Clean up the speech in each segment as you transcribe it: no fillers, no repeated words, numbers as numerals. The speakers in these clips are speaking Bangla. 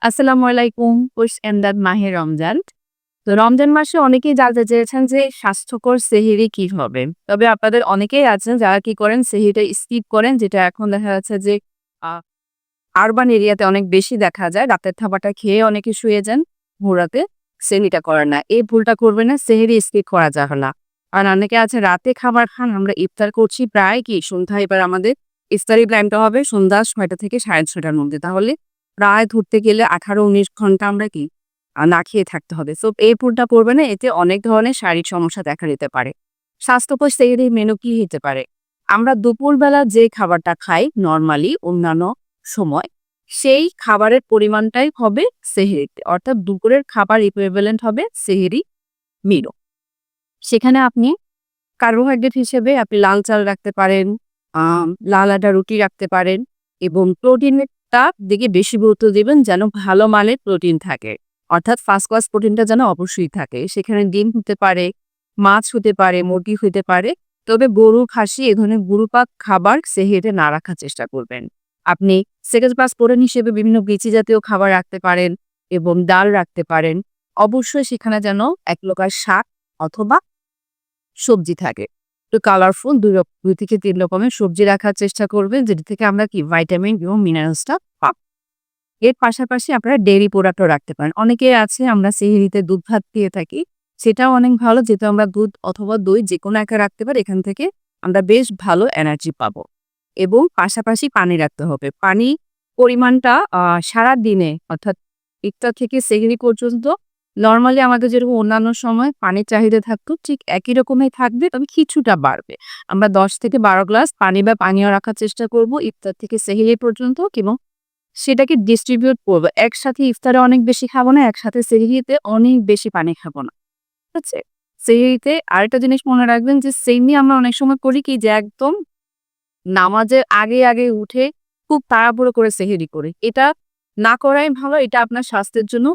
আসসালামু আলাইকুম। পুশ এন্ডার মাহে রমজান। তো রমজান মাসে অনেকেই জানতে চেয়েছেন যে স্বাস্থ্যকর সেহরি কি হবে? তবে আপনাদের অনেকেই আছেন যারা কি করেন সেহরিটা স্কিপ করেন, যেটা এখন দেখা যাচ্ছে যে আ আরবান এরিয়াতে অনেক বেশি দেখা যায়। রাতের খাবারটা খেয়ে অনেকে শুয়ে যান। ভোর রাতে সেহরিটা করেন না। এই ভুলটা করবেন না, সেহরি স্কিপ করা যাবে না। আর অনেকে আছে রাতে খাবার খান, আমরা ইফতার করছি প্রায় কি সন্ধ্যায়, এবার আমাদের ইফতারি টাইমটা হবে সন্ধ্যা ৬টা থেকে ৬:৩০টার মধ্যে। তাহলে প্রায় ধরতে গেলে ১৮-১৯ ঘন্টা আমরা কি না খেয়ে থাকতে হবে। সো এই ভুলটা করবে না, এতে অনেক ধরনের শারীরিক সমস্যা দেখা দিতে পারে। স্বাস্থ্যকর সেহরির মেনু কি হতে পারে? আমরা দুপুরবেলা যে খাবারটা খাই নরমালি অন্যান্য সময়, সেই খাবারের পরিমাণটাই হবে সেহরিতে। অর্থাৎ দুপুরের খাবার ইকুইভ্যালেন্ট হবে সেহরি মিলও। সেখানে আপনি কার্বোহাইড্রেট হিসেবে আপনি লাল চাল রাখতে পারেন, লাল আটা রুটি রাখতে পারেন এবং প্রোটিনেরটা দিকে বেশি গুরুত্ব দিবেন যেন ভালো মানের প্রোটিন থাকে। অর্থাৎ ফার্স্ট ক্লাস প্রোটিনটা যেন অবশ্যই থাকে। সেখানে ডিম হতে পারে, মাছ হতে পারে, মুরগি হতে পারে। তবে গরু, খাসি এ ধরনের গুরুপাক খাবার সেহরিতে না রাখার চেষ্টা করবেন। আপনি সেকেন্ড ক্লাস প্রোটিন হিসেবে বিভিন্ন বীচি জাতীয় খাবার রাখতে পারেন এবং ডাল রাখতে পারেন। অবশ্যই সেখানে যেন এক প্রকার শাক অথবা সবজি থাকে। একটু কালারফুল ২ থেকে ৩ রকমের সবজি রাখার চেষ্টা করবেন, যেটা থেকে আমরা কি ভাইটামিন এবং মিনারেলসটা পাবো। এর পাশাপাশি আপনারা ডেইরি প্রোডাক্টও রাখতে পারেন। অনেকেই আছে আমরা সেহরিতে দুধ ভাত খেয়ে থাকি। সেটাও অনেক ভালো, যেহেতু আমরা দুধ অথবা দই যেকোনো একটা রাখতে পারি। এখান থেকে আমরা বেশ ভালো এনার্জি পাবো। এবং পাশাপাশি পানি রাখতে হবে। পানি পরিমাণটা সারাদিনে অর্থাৎ ইফতার থেকে সেহরি পর্যন্ত নরমালি আমাদের যেরকম অন্যান্য সময় পানির চাহিদা থাকতো ঠিক একই রকমই থাকবে, তবে কিছুটা বাড়বে। আমরা ১০ থেকে ১২ গ্লাস পানি বা পানীয় রাখার চেষ্টা করব ইফতার থেকে সেহরি পর্যন্ত, এবং সেটাকে ডিস্ট্রিবিউট করব। একসাথে ইফতারে অনেক বেশি খাবো না, একসাথে সেহরিতে অনেক বেশি পানি খাবো না। ঠিক আছে? সেহরিতে আরেকটা জিনিস মনে রাখবেন যে সেমনি আমরা অনেক সময় করি কি যে একদম নামাজের আগে উঠে খুব তাড়াহুড়ো করে সেহরি করি। এটা না করাই ভালো। এটা আপনার স্বাস্থ্যের জন্য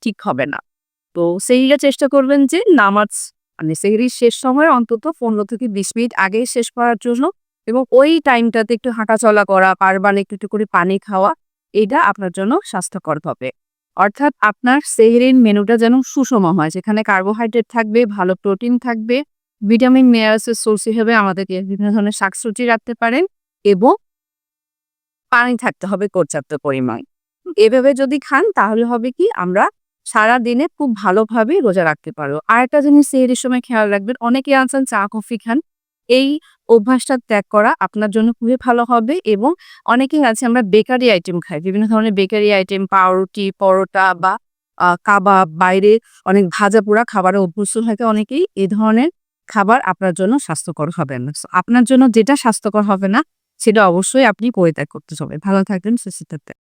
ঠিক হবে না। তো সেহরিটা চেষ্টা করবেন যে নামাজ মানে সেহরির শেষ সময়ে অন্তত ১৫ থেকে ২০ মিনিট আগে শেষ করার জন্য, এবং ওই টাইমটাতে একটু হাঁটাচলা করা, পারবান একটু করে পানি খাওয়া, এটা আপনার জন্য স্বাস্থ্যকর হবে। অর্থাৎ আপনার সেহরির মেনুটা যেন সুষম হয়। যেখানে কার্বোহাইড্রেট থাকবে, ভালো প্রোটিন থাকবে, ভিটামিন মিনারেলস এর সোর্স হিসেবে আমাদেরকে বিভিন্ন ধরনের শাকসবজি রাখতে পারেন এবং পানি থাকতে হবে পর্যাপ্ত পরিমাণ। এভাবে যদি খান তাহলে হবে কি আমরা সারাদিনে খুব ভালোভাবে রোজা রাখতে পারবো। আরেকটা জিনিস সেহরির সময় খেয়াল রাখবেন, অনেকে আছেন চা কফি খান। এই অভ্যাসটা ত্যাগ করা আপনার জন্য খুবই ভালো হবে। এবং অনেকেই আছে আমরা বেকারি আইটেম খাই। বিভিন্ন ধরনের বেকারি আইটেম, পাউরুটি, পরোটা বা কাবাব, বাইরে অনেক ভাজা-পোড়া খাবারে অভ্যস্ত থাকে অনেকেই। এ ধরনের খাবার আপনার জন্য স্বাস্থ্যকর হবে না। সো আপনার জন্য যেটা স্বাস্থ্যকর হবে না সেটা অবশ্যই আপনি পরিত্যাগ করতে হবে। ভালো থাকবেন, সুস্থ থাকবেন।